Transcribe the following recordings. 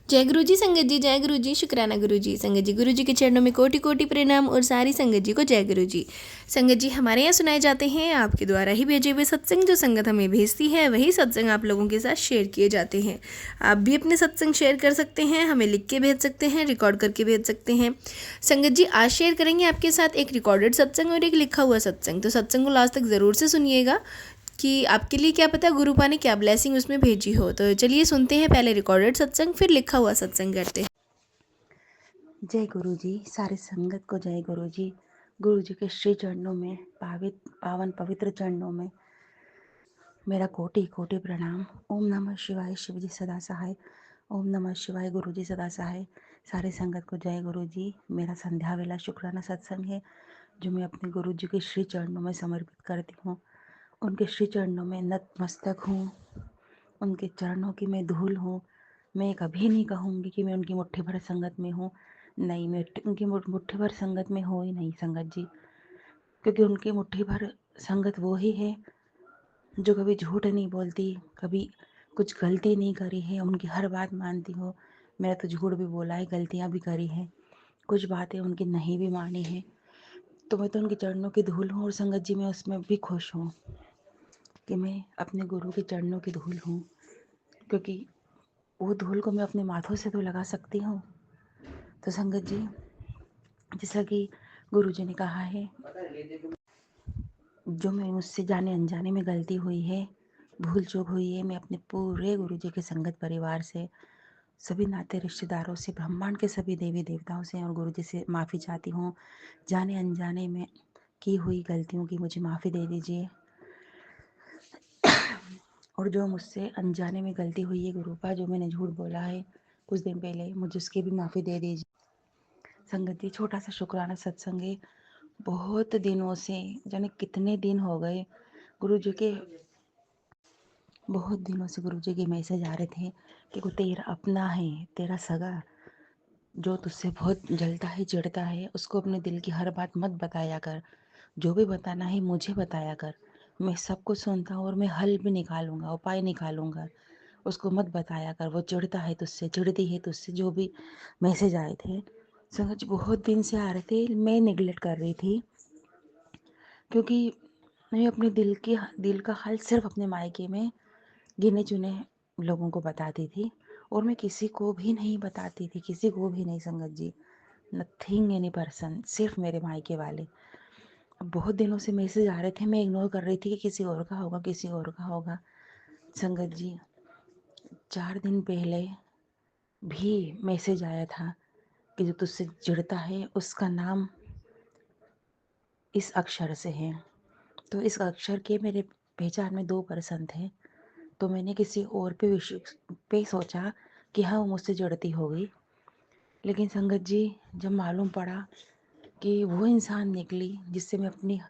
जय गुरु जी। संगत जी जय गुरु जी। शुक्राना गुरु जी। संगत जी गुरु जी के चरणों में कोटि कोटि प्रणाम और सारी संगत जी को जय गुरु जी। संगत जी हमारे यहाँ सुनाए जाते हैं आपके द्वारा ही भेजे हुए सत्संग। जो संगत हमें भेजती है वही सत्संग आप लोगों के साथ शेयर किए जाते हैं। आप भी अपने सत्संग शेयर कर सकते हैं, हमें लिख के भेज सकते हैं, रिकॉर्ड करके भेज सकते हैं। संगत जी आज शेयर करेंगे आपके साथ एक रिकॉर्डेड सत्संग और एक लिखा हुआ सत्संग। तो सत्संग को लास्ट तक ज़रूर से सुनिएगा कि आपके लिए क्या पता गुरुपा ने क्या ब्लेसिंग उसमें भेजी हो। तो चलिए सुनते हैं पहले रिकॉर्डेड सत्संग, फिर लिखा हुआ सत्संग करते हैं। जय गुरु जी। सारे संगत को जय गुरु जी। गुरु जी के श्री चरणों में, पावन पवित्र चरणों में मेरा कोटि कोटि प्रणाम। ओम नमः शिवाय। शिव जी सदा सहाय। ओम नमः शिवाय। गुरु जी सदा सहाय। सारे संगत को जय गुरु जी। मेरा संध्या वेला शुक्राना सत्संग है जो मैं अपने गुरु जी के श्री चरणों में समर्पित करती हूँ। उनके श्री चरणों में नतमस्तक हूँ। उनके चरणों की मैं धूल हूँ। मैं कभी नहीं कहूँगी कि मैं उनकी मुट्ठी भर संगत में हूँ। नहीं, मैं उनकी मुट्ठी भर संगत में हो ही नहीं संगत जी, क्योंकि उनकी मुट्ठी भर संगत वो ही है जो कभी झूठ नहीं बोलती, कभी कुछ गलती नहीं करी है, उनकी हर बात मानती हो। मैंने तो झूठ भी बोला है, गलतियाँ भी करी हैं, कुछ बातें उनकी नहीं भी मानी है, तो मैं तो उनके चरणों की धूल हूँ। और संगत जी मैं उसमें भी खुश हूँ कि मैं अपने गुरु के चरणों की धूल हूँ, क्योंकि वो धूल को मैं अपने माथों से तो लगा सकती हूँ। तो संगत जी, जैसा कि गुरु जी ने कहा है, जो मैं मुझसे जाने अनजाने में गलती हुई है, भूल चूक हुई है, मैं अपने पूरे गुरु जी के संगत परिवार से, सभी नाते रिश्तेदारों से, ब्रह्मांड के सभी देवी देवताओं से और गुरु जी से माफ़ी चाहती हूँ। जाने अनजाने में की हुई गलतियों की मुझे माफ़ी दे दीजिए। और जो मुझसे अनजाने में गलती हुई है गुरुपा, जो मैंने झूठ बोला है कुछ दिन पहले, मुझे उसकी भी माफ़ी दे दीजिए। संगत जी छोटा सा शुक्राना सत्संग है। बहुत दिनों से, जाने कितने दिन हो गए, गुरु जी के बहुत दिनों से गुरु जी के मैसेज आ रहे थे कि वो तेरा अपना है, तेरा सगा, जो तुझसे बहुत जलता है चिढ़ता है, उसको अपने दिल की हर बात मत बताया कर। जो भी बताना है मुझे बताया कर, मैं सब कुछ सुनता हूँ और मैं हल भी निकालूंगा, उपाय निकालूंगा। उसको मत बताया कर, वो चिढ़ता है तुझसे, चिढ़ती है तुझसे। जो भी मैसेज आए थे समझ, बहुत दिन से आ रहे थे, मैं निगलेक्ट कर रही थी, क्योंकि मैं अपने दिल का हाल सिर्फ अपने मायके में गिने चुने लोगों को बताती थी, और मैं किसी को भी नहीं बताती थी, किसी को भी नहीं संगत जी। नथिंग एनी पर्सन, सिर्फ मेरे मायके वाले। अब बहुत दिनों से मैसेज आ रहे थे, मैं इग्नोर कर रही थी कि किसी और का होगा, किसी और का होगा। संगत जी 4 दिन पहले भी मैसेज आया था कि जो तुझसे जुड़ता है उसका नाम इस अक्षर से है। तो इस अक्षर के मेरे पहचान में 2 पर्सन थे, तो मैंने किसी और पे सोचा कि हाँ वो मुझसे जुड़ती होगी। लेकिन संगत जी जब मालूम पड़ा कि वो इंसान निकली जिससे मैं अपनी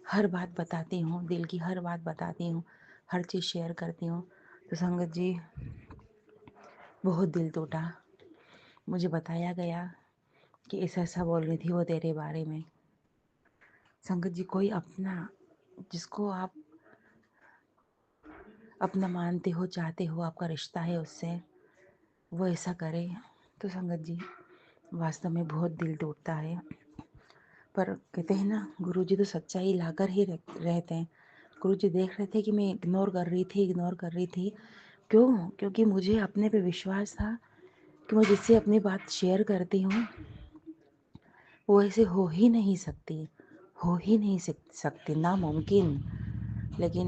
हर बात बताती हूँ, दिल की हर बात बताती हूँ, हर चीज़ शेयर करती हूँ, तो संगत जी बहुत दिल टूटा। मुझे बताया गया कि ऐसा ऐसा बोल रही थी वो तेरे बारे में। संगत जी कोई अपना, जिसको आप अपना मानते हो, चाहते हो, आपका रिश्ता है उससे, वो ऐसा करे, तो संगत जी वास्तव में बहुत दिल टूटता है। पर कहते हैं ना, गुरुजी तो सच्चाई लाकर ही रहते हैं। गुरुजी देख रहे थे कि मैं इग्नोर कर रही थी। क्यों? क्योंकि मुझे अपने पे विश्वास था कि मैं जिससे अपनी बात शेयर करती हूँ वो ऐसे हो ही नहीं सकती, नामुमकिन। लेकिन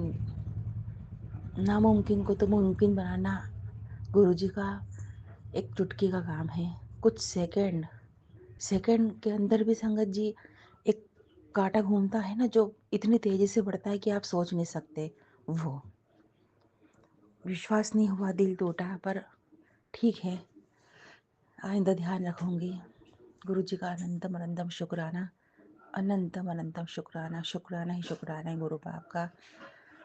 नामुमकिन को तो मुमकिन बनाना गुरुजी का एक चुटकी का काम है। कुछ सेकंड के अंदर भी संगत जी एक कांटा घूमता है ना, जो इतनी तेजी से बढ़ता है कि आप सोच नहीं सकते। वो विश्वास नहीं हुआ, दिल टूटा, पर ठीक है, आइंदा ध्यान रखूंगी। गुरु जी का अनंतम अनंतम शुक्राना, अनंतम अनंतम शुक्राना, शुक्राना ही शुक्राना है गुरु बाप का।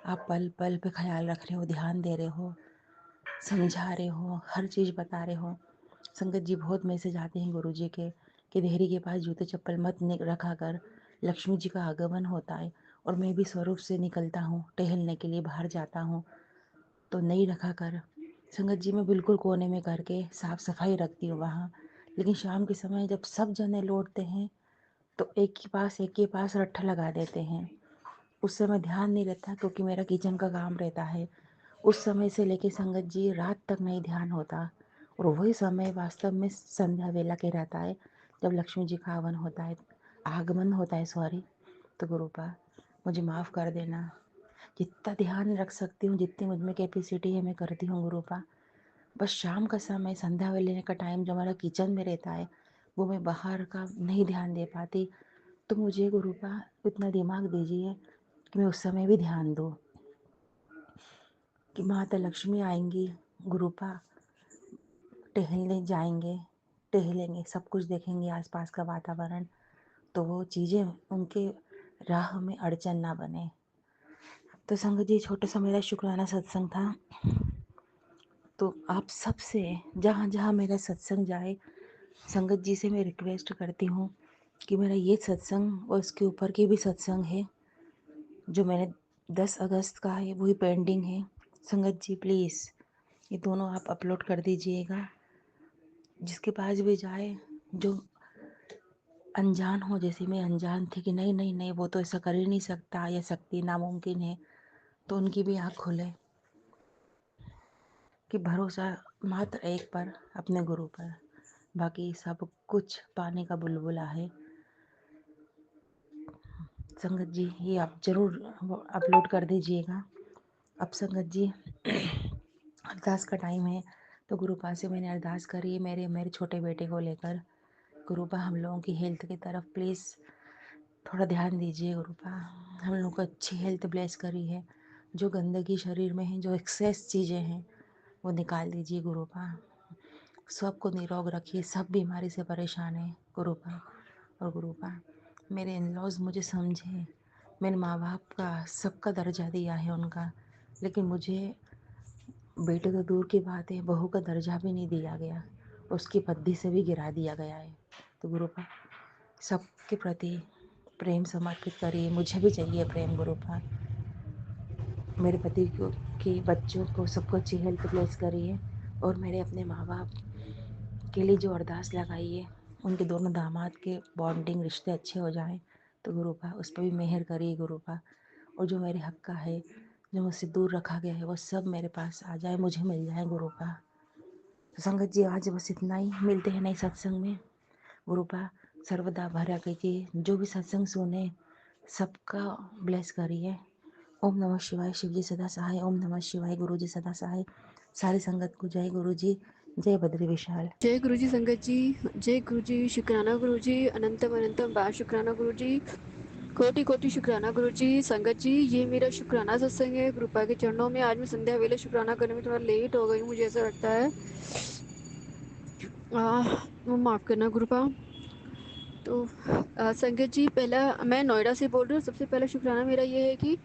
आप पल पल पे ख्याल रख रहे हो, ध्यान दे रहे हो, समझा रहे हो, हर चीज़ बता रहे हो। संगत जी बहुत मैसेज आते हैं गुरु जी के कि देहरी के पास जूते चप्पल मत रखा कर, लक्ष्मी जी का आगमन होता है। और मैं भी स्वरूप से निकलता हूँ, टहलने के लिए बाहर जाता हूँ, तो नहीं रखा कर। संगत जी मैं बिल्कुल कोने में करके साफ सफाई रखती हूँ वहाँ। लेकिन शाम के समय जब सब जने लौटते हैं तो एक के पास रट्ठा लगा देते हैं। उस समय ध्यान नहीं रहता क्योंकि मेरा किचन का काम रहता है। उस समय से लेके संगत जी रात तक नहीं ध्यान होता, और वही समय वास्तव में संध्या वेला के रहता है, जब लक्ष्मी जी का आगमन होता है, आगमन होता है सॉरी। तो गुरुपा मुझे माफ़ कर देना। जितना ध्यान रख सकती हूँ, जितनी मुझ में कैपेसिटी है मैं करती हूँ गुरुपा। बस शाम का समय संध्या वेले का टाइम जो हमारा किचन में रहता है वो मैं बाहर का नहीं ध्यान दे पाती। तो मुझे गुरुपा इतना दिमाग दीजिए कि मैं उस समय भी ध्यान दूँ कि माता लक्ष्मी आएंगी। गुरुपा टहलने जाएंगे, टहलेंगे, सब कुछ देखेंगे आसपास का वातावरण, तो वो चीज़ें उनके राह में अड़चन ना बने। तो संगत जी छोटा सा मेरा शुक्राना सत्संग था। तो आप सबसे जहाँ जहाँ मेरा सत्संग जाए, संगत जी से मैं रिक्वेस्ट करती हूँ कि मेरा ये सत्संग और इसके ऊपर के भी सत्संग है जो मैंने 10 अगस्त का है वही पेंडिंग है। संगत जी प्लीज़ ये दोनों आप अपलोड कर दीजिएगा। जिसके पास भी जाए, जो अनजान हो, जैसे मैं अनजान थी कि नहीं नहीं नहीं वो तो ऐसा कर ही नहीं सकता या सकती नामुमकिन है, तो उनकी भी आँख खुले कि भरोसा मात्र एक पर, अपने गुरु पर, बाकी सब कुछ पानी का बुलबुला है। संगत जी ये आप ज़रूर अपलोड कर दीजिएगा। अब संगत जी अरदास का टाइम है, तो गुरुपा से मैंने अरदास करी है मेरे मेरे छोटे बेटे को लेकर। गुरुपा हम लोगों की हेल्थ की तरफ प्लीज़ थोड़ा ध्यान दीजिए गुरुपा। हम लोग को अच्छी हेल्थ ब्लेस करी है, जो गंदगी शरीर में है, जो एक्सेस चीज़ें हैं वो निकाल दीजिए गुरुपा। सबको निरोग रखिए, सब बीमारी से परेशान है गुरुपा। और गुरुपा मेरे इन लॉज मुझे समझे, मेरे माँ बाप का सबका दर्जा दिया है उनका, लेकिन मुझे बेटे तो दूर की बात है, बहू का दर्जा भी नहीं दिया गया, उसकी पद्दी से भी गिरा दिया गया है। तो गुरुपा सबके प्रति प्रेम समर्पित करिए, मुझे भी चाहिए प्रेम गुरुपा। मेरे पति को की बच्चों को सबको अच्छी हेल्थ ब्लेस करिए, और मेरे अपने माँ बाप के लिए जो अरदास लगाई है, उनके दोनों दामाद के बॉन्डिंग रिश्ते अच्छे हो जाएं, तो गुरुपा उस पर भी मेहर करिए गुरुपा। और जो मेरे हक का है, जो मुझसे दूर रखा गया है, वो सब मेरे पास आ जाए, मुझे मिल जाए गुरुपा। तो संगत जी आज बस इतना ही, मिलते हैं नए सत्संग में। गुरुपा सर्वदा भरा कीजिए, जो भी सत्संग सुने सबका ब्लेस करिए। ओम नमः शिवाय, शिव जी सदा सहाय। ओम नमः शिवाय, गुरु जी सदा सहाय। सारी संगत को जय गुरु जी, जय बद्री विशाल। जय गुरु जी संगत जी, जय गुरु जी, शुक्राना गुरु जी, अनंतम अनंतम बार शुक्राना गुरु जी, कोटि कोटि शुक्राना गुरु जी। संगत जी ये मेरा शुक्राना सत्संग है कृपा के चरणों में। आज मैं संध्या वेले शुक्राना करने में थोड़ा लेट हो गई हूँ, मुझे ऐसा लगता है, वो माफ़ करना कृपा। तो संगत जी पहला मैं नोएडा से बोल रही हूँ। सबसे पहला शुक्राना मेरा ये है कि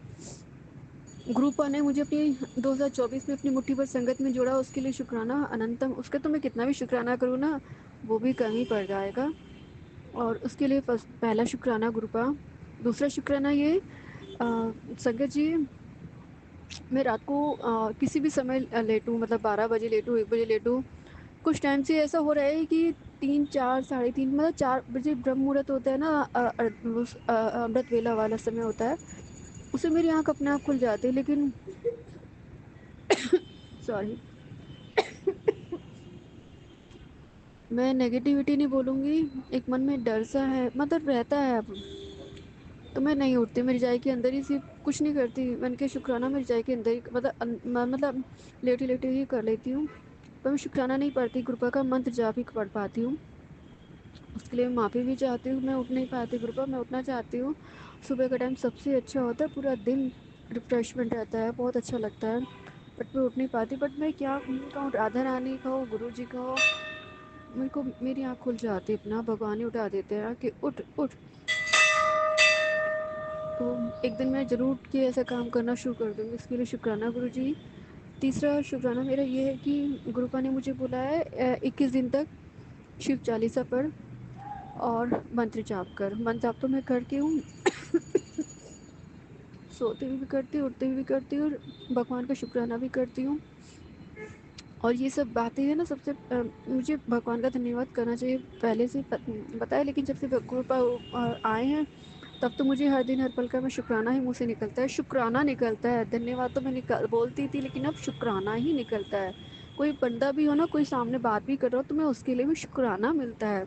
ग्रुपा ने मुझे अपनी 2024 में अपनी मुट्ठी भर संगत में जोड़ा, उसके लिए शुक्राना अनंतम। उसका तो मैं कितना भी शुक्राना करूँ ना वो भी कम ही पड़ जाएगा, और उसके लिए पहला शुक्राना गुरुपा। दूसरा शुक्राना ये संगत जी, मैं रात को किसी भी समय लेटूँ, मतलब 12 बजे लेटूँ, 1 बजे लेटूँ। कुछ टाइम से ऐसा हो रहा है कि 3 4 साढ़े 3 मतलब 4 बजे ब्रह्म मुहूर्त होता है ना, अमृत वेला वाला समय होता है, उससे मेरी आँख अपने आप खुल जाती है। लेकिन सॉरी, मैं नेगेटिविटी नहीं बोलूँगी, एक मन में डर सा है, मतलब रहता है अब। तो मैं नहीं उठती, मेरी रजाई के अंदर ही सिर्फ कुछ नहीं करती, मैंने कहा शुक्राना मेरी रजाई के अंदर ही, मतलब लेटी लेटी ही कर लेती हूँ। पर मैं शुक्राना नहीं पढ़ती, कृपा का मंत्र जाप ही पढ़ पाती हूँ। उसके लिए मैं माफ़ी भी चाहती हूँ, मैं उठ नहीं पाती कृपा, मैं उठना चाहती हूँ। सुबह का टाइम सबसे अच्छा होता है, पूरा दिन रिफ्रेशमेंट रहता है, बहुत अच्छा लगता है। बट मैं उठ नहीं पाती। बट मैं क्या कहूँ, राधा रानी का हो, गुरु जी का हो, मेरे को मेरी आँख खुल जाती है, अपना भगवान ही उठा देते हैं कि उठ उठ। तो एक दिन मैं ज़रूर उठ के ऐसा काम करना शुरू कर दूँगी, इसके लिए शुक्राना गुरु जी। तीसरा शुक्राना मेरा ये है कि गुरुपा ने मुझे बोला है 21 दिन तक शिव चालीसा पढ़ और मंत्र जाप कर। मंत्र जाप तो मैं करती हूँ, सोते हुए भी करती हूँ, उठते हुए भी करती हूँ, और भगवान का शुक्राना भी करती हूँ। और ये सब बातें हैं ना, सबसे मुझे भगवान का धन्यवाद करना चाहिए, पहले से बताया, लेकिन जब से कृपा आए हैं तब तो मुझे हर दिन हर पल का मैं शुक्राना ही मुँह से निकलता है, शुक्राना निकलता है। धन्यवाद तो मैं बोलती थी, लेकिन अब शुक्राना ही निकलता है। कोई बंदा भी हो ना, कोई सामने बात भी कर रहा हो, तो मैं उसके लिए भी शुक्राना मिलता है।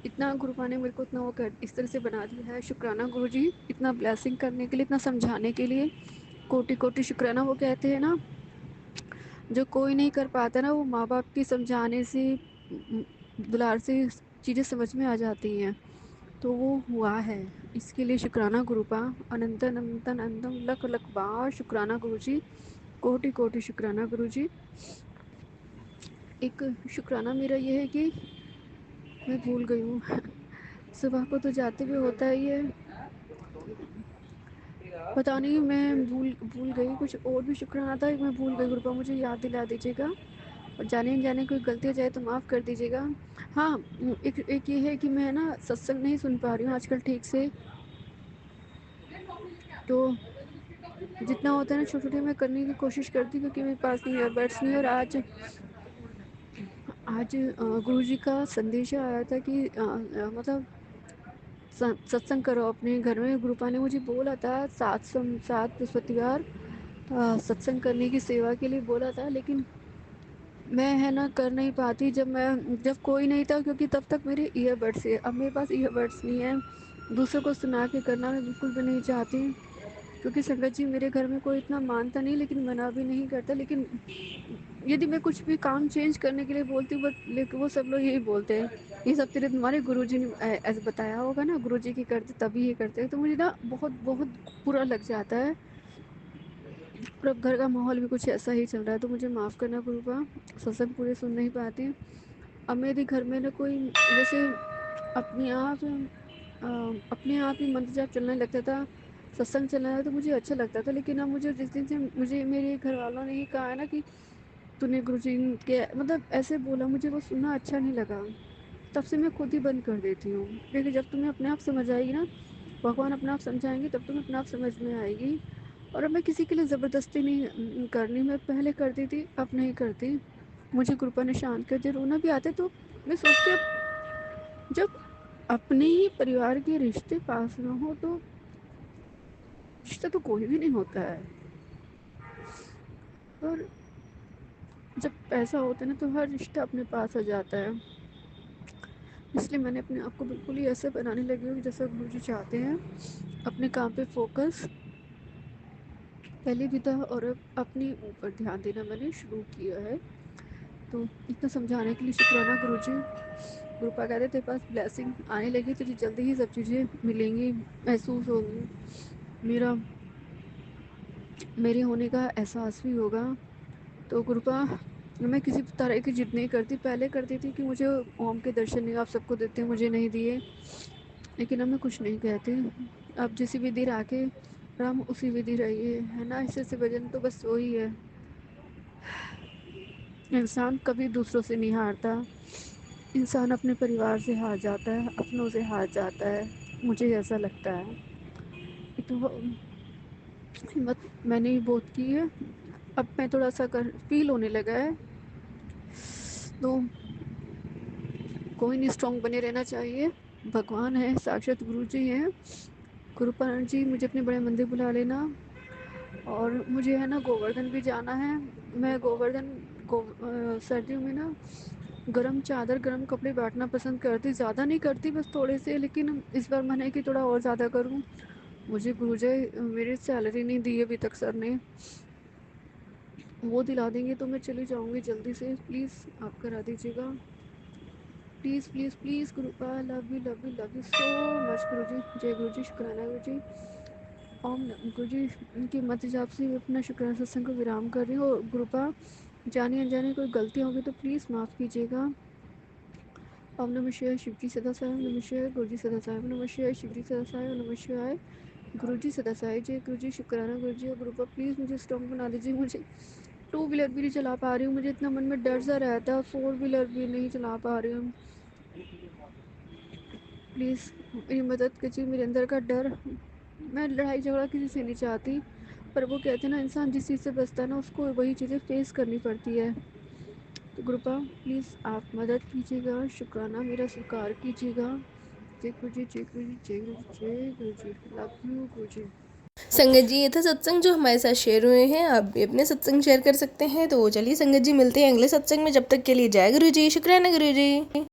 इतना गुरुपा ने मेरे को इतना वो कर इस तरह से बना दिया है। शुक्राना गुरु जी, इतना ब्लेसिंग करने के लिए, इतना समझाने के लिए, कोटि कोटि शुक्राना। वो कहते हैं ना, जो कोई नहीं कर पाता ना, वो माँ बाप की समझाने से, दुलार से चीज़ें समझ में आ जाती हैं। तो वो हुआ है, इसके लिए शुक्राना गुरुपा। अनंतन अनंतन अनंतम लख लख बार शुक्राना गुरु जी, कोटि कोटि शुक्राना गुरु जी। एक शुक्राना मेरा ये है कि मैं भूल गई हूँ। सुबह को तो जाते हुए होता ही है, पता नहीं, मैं भूल भूल गई। कुछ और भी शुक्राना था, मैं भूल गई गुरुपा, मुझे याद दिला दीजिएगा। और जाने अनजाने कोई गलती हो जाए तो माफ़ कर दीजिएगा। हाँ, एक एक ये है कि मैं ना सत्संग नहीं सुन पा रही हूँ आजकल ठीक से। तो जितना होता है ना छोटे छोटे, मैं करने की कोशिश करती हूँ, क्योंकि मेरे पास नहीं ईयरबड्स नहीं। और आज आज गुरु जी का संदेश आया था कि मतलब सत्संग करो अपने घर में। गुरुपा ने मुझे बोला था 7 बृहस्पतिवार सत्संग करने की सेवा के लिए बोला था, लेकिन मैं है ना कर नहीं पाती, जब कोई नहीं था, क्योंकि तब तक मेरे ईयरबड्स है। अब मेरे पास ईयरबड्स नहीं है, दूसरों को सुना के करना मैं बिल्कुल भी नहीं चाहती, क्योंकि संगत जी मेरे घर में कोई इतना मानता नहीं, लेकिन मना भी नहीं करता। लेकिन यदि मैं कुछ भी काम चेंज करने के लिए बोलती हूँ, लेकिन वो सब लोग यही बोलते हैं, ये सब तेरे तुम्हारे गुरुजी ने ऐसे बताया होगा ना, गुरुजी की करते तभी ये करते हैं। तो मुझे ना बहुत बहुत बुरा लग जाता है। और अब घर का माहौल भी कुछ ऐसा ही चल रहा है, तो मुझे माफ़ करना गुरुपा, सत्संग पूरे सुन नहीं पाती। अब मेरे घर में ना कोई जैसे अपने आप अपने आप ही मंत्र जाप चलने लगता था, सत्संग चलना है तो मुझे अच्छा लगता था। लेकिन अब मुझे जिस दिन से मुझे मेरे घर वालों ने ही कहा है ना कि तूने गुरुजी के मतलब ऐसे बोला, मुझे वो सुनना अच्छा नहीं लगा। तब से मैं खुद ही बंद कर देती हूँ, क्योंकि जब तुम्हें अपने आप समझ आएगी ना, भगवान अपने आप समझाएंगे, तब तुम्हें अपने आप समझ में आएगी। और अब मैं किसी के लिए ज़बरदस्ती नहीं करनी, मैं पहले करती थी, अब नहीं करती। मुझे कृपा ने शांत कर दिया, रोना भी आता है तो मैं सोचती हूँ, जब अपने ही परिवार के रिश्ते पास ना हो तो रिश्ता तो कोई भी नहीं होता है। और जब पैसा होता है ना, तो हर रिश्ता अपने पास आ जाता है। इसलिए मैंने अपने आप को बिल्कुल ही ऐसा बनाने लगी हूँ कि जैसा गुरु जी चाहते हैं। अपने काम पे फोकस पहले भी था, और अब अपने ऊपर ध्यान देना मैंने शुरू किया है। तो इतना समझाने के लिए शुक्राना गुरु जी। गुरुपा कहते तेरे पास ब्लेसिंग आने लगी, तुझे जल्दी ही सब चीज़ें मिलेंगी, महसूस होगी, मेरा मेरे होने का एहसास भी होगा। तो गुरुपा, मैं किसी तरह की जिद नहीं करती, पहले करती थी कि मुझे ओम के दर्शन नहीं आप सबको देते, मुझे नहीं दिए, लेकिन अब मैं कुछ नहीं कहती। अब जैसी विधि राखे राम उसी विधि रहिए, है ना, इससे से भजन तो बस वही है। इंसान कभी दूसरों से नहीं हारता, इंसान अपने परिवार से हार जाता है, अपनों से हार जाता है, मुझे ऐसा लगता है। तो हिम्मत मैंने ही बहुत की है, अब मैं थोड़ा सा कर फील होने लगा है। तो कोई नहीं, स्ट्रांग बने रहना चाहिए। भगवान है, साक्षात गुरु जी हैं। कृपा जी मुझे अपने बड़े मंदिर बुला लेना। और मुझे है ना गोवर्धन भी जाना है। मैं गोवर्धन सर्दियों में ना गरम चादर गरम कपड़े बांटना पसंद करती, ज़्यादा नहीं करती, बस थोड़े से, लेकिन इस बार मन है कि थोड़ा और ज़्यादा करूँ। मुझे गुरुजी मेरी सैलरी नहीं दी अभी तक सर ने, वो दिला देंगे तो मैं चली जाऊँगी जल्दी से। प्लीज़ आप करा दीजिएगा, please please please गुरुपा, love you love you love you so much गुरु जी। जय गुरु जी, शुक्राना गुरु जी। ओम गुरु जी, इनकी मत जाप से अपना शुक्राना सत्संग को विराम कर रही हूँ। और गुरुपा, जाने अनजाने कोई गलती होगी तो प्लीज़ माफ़ कीजिएगा। ओम नमः शिवाय, शिव जी सदा साई, नमः शिवाय, गुरु जी सदा साई, नमः शिवाय, शिव जी सदा साई, नमः शिवाय, गुरु जी सदा साई। जय गुरु जी, शुक्राना गुरु जी। और गुरुपा प्लीज़ मुझे स्ट्रॉन्ग बना दीजिए। मुझे टू व्हीलर भी नहीं चला पा रही हूँ, मुझे इतना मन में डर सा रहता है, फोर व्हीलर भी नहीं चला पा रही हूँ। प्लीज़ मेरी मदद कीजिए, मेरे अंदर का डर, मैं लड़ाई झगड़ा किसी से नहीं चाहती, पर वो कहते हैं ना, इंसान जिस चीज़ से बचता है ना, उसको वही चीज़ें फेस करनी पड़ती है। तो गुरुपा प्लीज़ आप मदद कीजिएगा, शुक्राना मेरा स्वीकार कीजिएगा। जय गुरु जी, जय गुरु जी, जय गुरु जी, जय गुरु जी। लव यू गुरु जी। संगत जी, ये था सत्संग जो हमारे साथ शेयर हुए हैं। आप भी अपने सत्संग शेयर कर सकते हैं। तो चलिए संगत जी, मिलते हैं अगले सत्संग में। जब तक के लिए जय गुरु जी, शुक्राना गुरु जी।